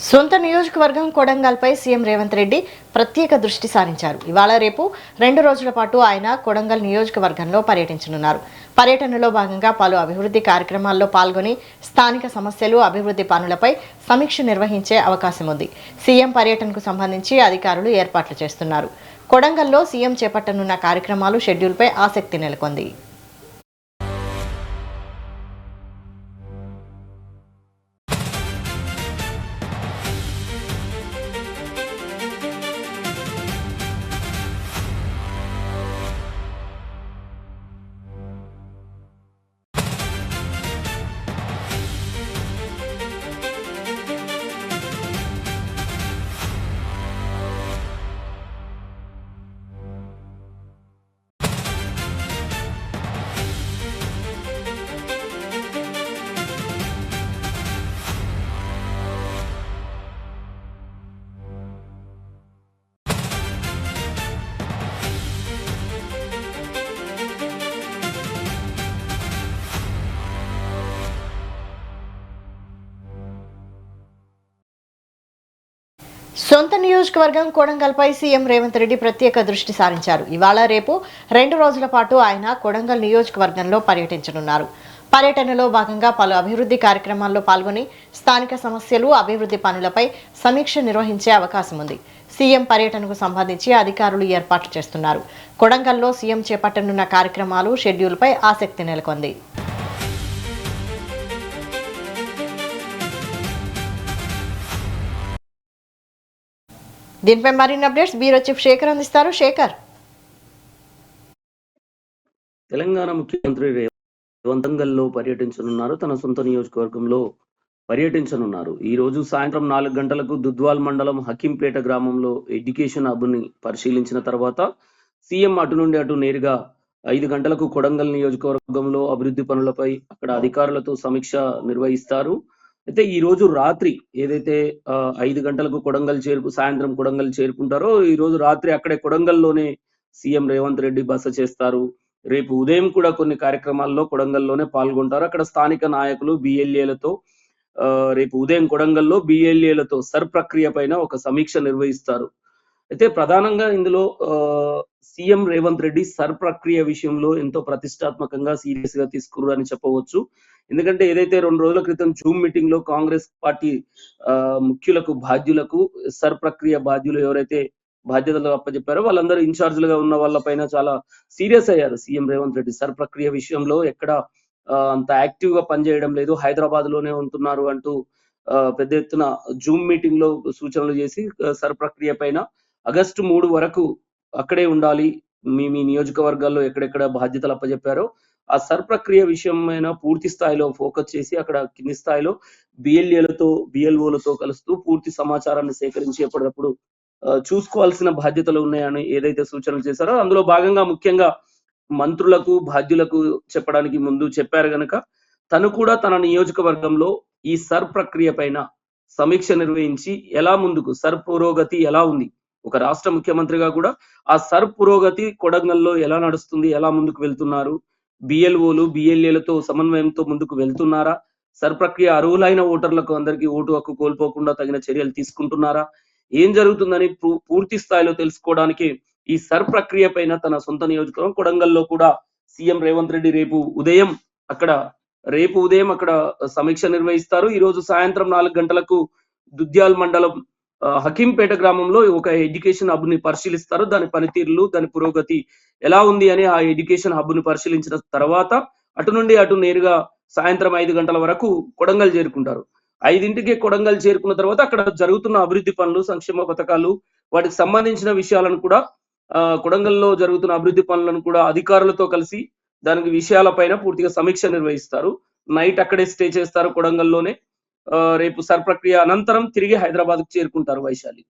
సొంత నియోజకవర్గం కొడంగల్పై సీఎం రేవంత్ రెడ్డి ప్రత్యేక దృష్టి సారించారు. ఇవాళ రేపు 2 రోజుల పాటు ఆయన కొడంగల్ నియోజకవర్గంలో పర్యటించనున్నారు. పర్యటనలో భాగంగా పలు అభివృద్ధి కార్యక్రమాల్లో పాల్గొని స్థానిక సమస్యలు, అభివృద్ధి పనులపై సమీక్ష నిర్వహించే అవకాశం ఉంది. సీఎం పర్యటనకు సంబంధించి అధికారులు ఏర్పాట్లు చేస్తున్నారు. కొడంగల్లో సీఎం చేపట్టనున్న కార్యక్రమాలు, షెడ్యూల్పై ఆసక్తి నెలకొంది. సొంత నియోజకవర్గం కొడంగల్పై సీఎం రేవంత్ రెడ్డి ప్రత్యేక దృష్టి సారించారు. ఇవాళ రేపు 2 రోజుల పాటు ఆయన కొడంగల్ నియోజకవర్గంలో పర్యటించనున్నారు. పర్యటనలో భాగంగా పలు అభివృద్ధి కార్యక్రమాల్లో పాల్గొని స్థానిక సమస్యలు, అభివృద్ధి పనులపై సమీక్ష నిర్వహించే అవకాశం ఉంది. సీఎం పర్యటనకు సంబంధించి అధికారులు ఏర్పాటు చేస్తున్నారు. కొడంగల్లో సీఎం చేపట్టనున్న కార్యక్రమాలు, షెడ్యూల్పై ఆసక్తి నెలకొంది. దీనిపై మరిన్ని అప్డేట్స్ బ్యూరో చీఫ్ శేఖర్ అందిస్తారు. శేఖర్. తెలంగాణ ముఖ్యమంత్రి రేవంత్లో పర్యటించనున్నారు. తన సొంత నియోజకవర్గంలో పర్యటించనున్నారు. ఈ రోజు సాయంత్రం 4 గంటలకు దుద్వాల్ మండలం హకీంపేట గ్రామంలో ఎడ్యుకేషన్ హబ్ని పరిశీలించిన తర్వాత సీఎం అటు నుండి అటు నేరుగా 5 గంటలకు కొడంగల్ నియోజకవర్గంలో అభివృద్ధి పనులపై అక్కడ అధికారులతో సమీక్ష నిర్వహిస్తారు. అయితే ఈ రోజు రాత్రి ఏదైతే 5 గంటలకు సాయంత్రం కొడంగల్ చేరుకుంటారో ఈ రోజు రాత్రి అక్కడే కొడంగల్లోనే సీఎం రేవంత్ రెడ్డి బస చేస్తారు. రేపు ఉదయం కూడా కొన్ని కార్యక్రమాల్లో కొడంగల్లోనే పాల్గొంటారు. అక్కడ స్థానిక నాయకులు, బిఎల్ఏలతో రేపు ఉదయం కొడంగల్లో బిఎల్ఏలతో సర్ ప్రక్రియ పైన ఒక సమీక్ష నిర్వహిస్తారు. అయితే ప్రధానంగా ఇందులో సీఎం రేవంత్ రెడ్డి సర్ ప్రక్రియ విషయంలో ఎంతో ప్రతిష్టాత్మకంగా సీరియస్ గా తీసుకున్నారు అని చెప్పవచ్చు. ఎందుకంటే ఏదైతే 2 రోజుల క్రితం జూమ్ మీటింగ్ లో కాంగ్రెస్ పార్టీ ముఖ్యులకు, బాధ్యులకు సర్ ప్రక్రియ బాధ్యులు ఎవరైతే బాధ్యతలు అప్పచెప్పారో వాళ్ళందరూ ఇన్ఛార్జ్లుగా ఉన్న వాళ్ళపైన చాలా సీరియస్ అయ్యారు. సీఎం రేవంత్ రెడ్డి సర్ ప్రక్రియ విషయంలో ఎక్కడ అంత యాక్టివ్ గా పనిచేయడం లేదు, హైదరాబాద్ లోనే ఉంటున్నారు అంటూ పెద్ద ఎత్తున జూమ్ మీటింగ్ లో సూచనలు చేసి సర్ ప్రక్రియ పైన ఆగస్టు 3 వరకు అక్కడే ఉండాలి, మీ నియోజకవర్గాల్లో ఎక్కడెక్కడ బాధ్యతలు అప్పచెప్పారో ఆ సర్ ప్రక్రియ విషయమైన పూర్తి స్థాయిలో ఫోకస్ చేసి అక్కడ కింది స్థాయిలో బిఎల్ఏలతో, బిఎల్ఓలతో కలుస్తూ పూర్తి సమాచారాన్ని సేకరించి ఎప్పటికప్పుడు చూసుకోవాల్సిన బాధ్యతలు ఉన్నాయని ఏదైతే సూచనలు చేశారో అందులో భాగంగా ముఖ్యంగా మంత్రులకు, బాధ్యులకు చెప్పడానికి ముందు చెప్పారు గనక తను కూడా తన నియోజకవర్గంలో ఈ సర్ ప్రక్రియ పైన సమీక్ష నిర్వహించి ఎలా ముందుకు సర్ పురోగతి ఎలా ఉంది, ఒక రాష్ట్ర ముఖ్యమంత్రిగా కూడా ఆ సర్ పురోగతి కొడంగల్లో ఎలా నడుస్తుంది, ఎలా ముందుకు వెళ్తున్నారు, బిఎల్ఓలు, బిఎల్ఏలతో సమన్వయంతో ముందుకు వెళ్తున్నారా, సర్ ప్రక్రియ అర్హులైన ఓటర్లకు అందరికీ ఓటు హక్కు కోల్పోకుండా తగిన చర్యలు తీసుకుంటున్నారా, ఏం జరుగుతుందని పూర్తి స్థాయిలో తెలుసుకోవడానికి ఈ సర్ ప్రక్రియ పైన తన సొంత నియోజకవర్గం కొడంగల్లో కూడా సీఎం రేవంత్ రెడ్డి రేపు ఉదయం అక్కడ సమీక్ష నిర్వహిస్తారు. ఈ రోజు సాయంత్రం 4 గంటలకు దుద్యాల్ మండలం హకీంపేట గ్రామంలో ఒక ఎడ్యుకేషన్ హబ్ ని పరిశీలిస్తారు. దాని పనితీరులు, దాని పురోగతి ఎలా ఉంది అని ఆ ఎడ్యుకేషన్ హబ్ ని పరిశీలించిన తర్వాత అటు నుండి అటు నేరుగా సాయంత్రం 5 గంటల వరకు కొడంగల్ చేరుకుంటారు. 5ంటికి కొడంగల్ చేరుకున్న తర్వాత అక్కడ జరుగుతున్న అభివృద్ధి పనులు, సంక్షేమ పథకాలు, వాటికి సంబంధించిన విషయాలను కూడా కొడంగల్లో జరుగుతున్న అభివృద్ధి పనులను కూడా అధికారులతో కలిసి దానికి విషయాలపైన పూర్తిగా సమీక్ష నిర్వహిస్తారు. నైట్ అక్కడే స్టే చేస్తారు కొడంగల్లోనే. రేపు సర్ ప్రక్రియ అనంతరం తిరిగి హైదరాబాద్ కు చేరుకుంటారు వైశాలి.